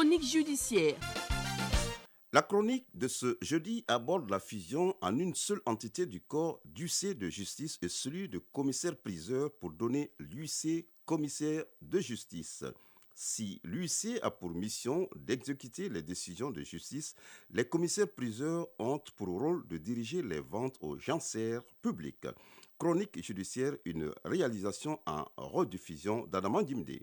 chronique judiciaire. La chronique de ce jeudi aborde la fusion en une seule entité du corps d'huissier de justice et celui de commissaire-priseur pour donner l'huissier commissaire de justice. Si l'huissier a pour mission d'exécuter les décisions de justice, les commissaires-priseurs ont pour rôle de diriger les ventes aux enchères publiques. Chronique judiciaire, une réalisation en rediffusion d'Adama Dimde.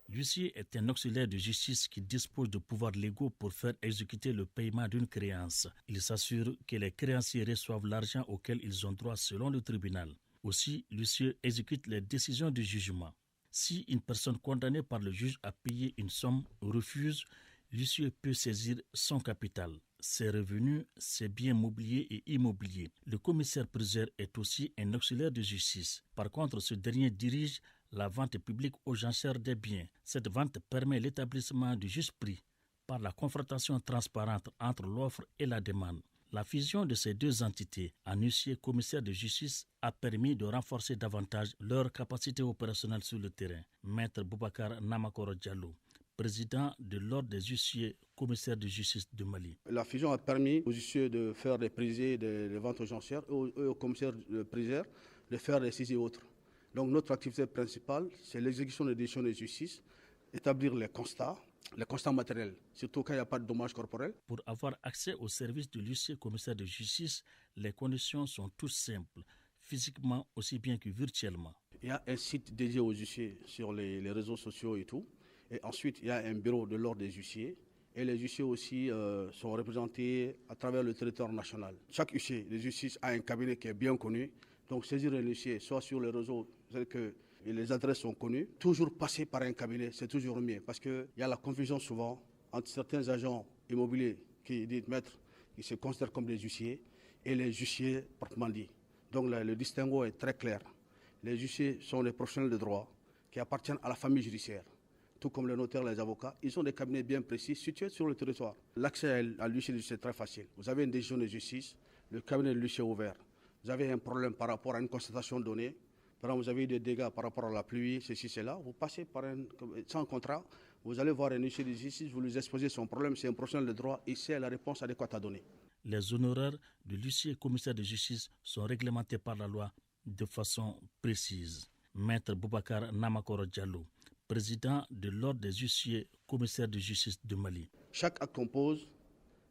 L'huissier est un auxiliaire de justice qui dispose de pouvoirs légaux pour faire exécuter le paiement d'une créance. Il s'assure que les créanciers reçoivent l'argent auquel ils ont droit selon le tribunal. Aussi, l'huissier exécute les décisions du jugement. Si une personne condamnée par le juge à payer une somme refuse, l'huissier peut saisir son capital, ses revenus, ses biens mobiliers et immobiliers. Le commissaire-priseur est aussi un auxiliaire de justice. Par contre, ce dernier dirige la vente publique aux enchères des biens. Cette vente permet l'établissement du juste prix par la confrontation transparente entre l'offre et la demande. La fusion de ces deux entités en huissier commissaire de justice a permis de renforcer davantage leur capacité opérationnelle sur le terrain. Maître Boubacar Namakoro Diallo, président de l'Ordre des huissiers commissaires de justice de Mali. La fusion a permis aux huissiers de faire des prisées, des ventes aux enchères, et aux commissaires de priseurs de faire des saisies et autres. Donc notre activité principale, c'est l'exécution des décisions de justice, établir les constats matériels, surtout quand il n'y a pas de dommages corporels. Pour avoir accès au service de l'huissier commissaire de justice, les conditions sont toutes simples, physiquement aussi bien que virtuellement. Il y a un site dédié aux huissiers sur les réseaux sociaux et tout. Et ensuite, il y a un bureau de l'ordre des huissiers. Et les huissiers aussi sont représentés à travers le territoire national. Chaque huissier de justice a un cabinet qui est bien connu. Donc saisir un huissier, soit sur les réseaux, c'est-à-dire que les adresses sont connues, toujours passer par un cabinet, c'est toujours mieux. Parce qu'il y a la confusion souvent entre certains agents immobiliers qui disent maître, qui se considèrent comme des huissiers, et les huissiers proprement dit. Donc le distinguo est très clair. Les huissiers sont des professionnels de droit qui appartiennent à la famille judiciaire. Tout comme les notaires, les avocats, ils ont des cabinets bien précis situés sur le territoire. L'accès à l'huissier de justice est très facile. Vous avez une décision de justice, le cabinet de l'huissier est ouvert. Vous avez un problème par rapport à une constatation donnée. Par exemple, vous avez eu des dégâts par rapport à la pluie, ceci, cela. Vous passez sans contrat, vous allez voir un huissier de justice, vous lui exposez son problème, c'est un professionnel de droit et c'est la réponse adéquate à donner. Les honoraires de l'huissier commissaire de justice sont réglementés par la loi de façon précise. Maître Boubacar Namakoro Diallo, président de l'Ordre des huissiers commissaires de justice de Mali. Chaque acte qu'on pose,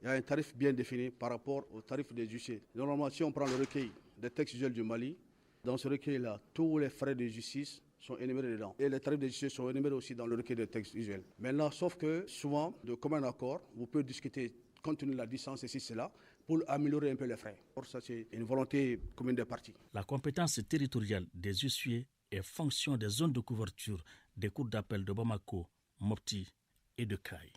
il y a un tarif bien défini par rapport au tarif des huissiers. Normalement, si on prend le recueil des textes usuels du Mali, dans ce recueil-là, tous les frais de justice sont énumérés dedans. Et les tarifs de justice sont énumérés aussi dans le recueil des textes usuels. Maintenant, sauf que souvent, de commun accord, vous pouvez discuter compte tenu de la distance et cela, pour améliorer un peu les frais. Pour ça, c'est une volonté commune des parties. La compétence territoriale des huissiers est fonction des zones de couverture des cours d'appel de Bamako, Mopti et de Caille.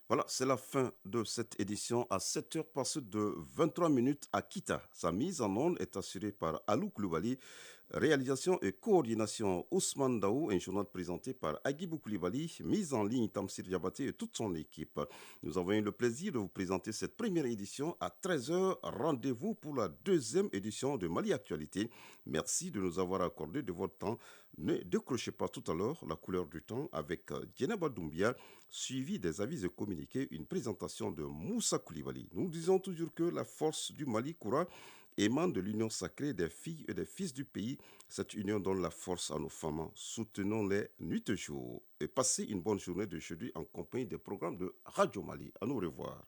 Voilà, c'est la fin de cette édition à 7h passées de 23 minutes à Kita. Sa mise en onde est assurée par Alou Koulibaly. Réalisation et coordination Ousmane Daou, un journal présenté par Agibou Koulibaly, mise en ligne Tamsir Diabaté et toute son équipe. Nous avons eu le plaisir de vous présenter cette première édition à 13h. Rendez-vous pour la deuxième édition de Mali Actualité. Merci de nous avoir accordé de votre temps. Ne décrochez pas tout à l'heure la couleur du temps avec Djenaba Doumbia, suivi des avis et communiqués, une présentation de Moussa Koulibaly. Nous disons toujours que la force du Mali Koura émane de l'union sacrée des filles et des fils du pays. Cette union donne la force à nos femmes. Soutenons-les nuit et jour. Et passez une bonne journée de jeudi en compagnie des programmes de Radio Mali. À nous revoir.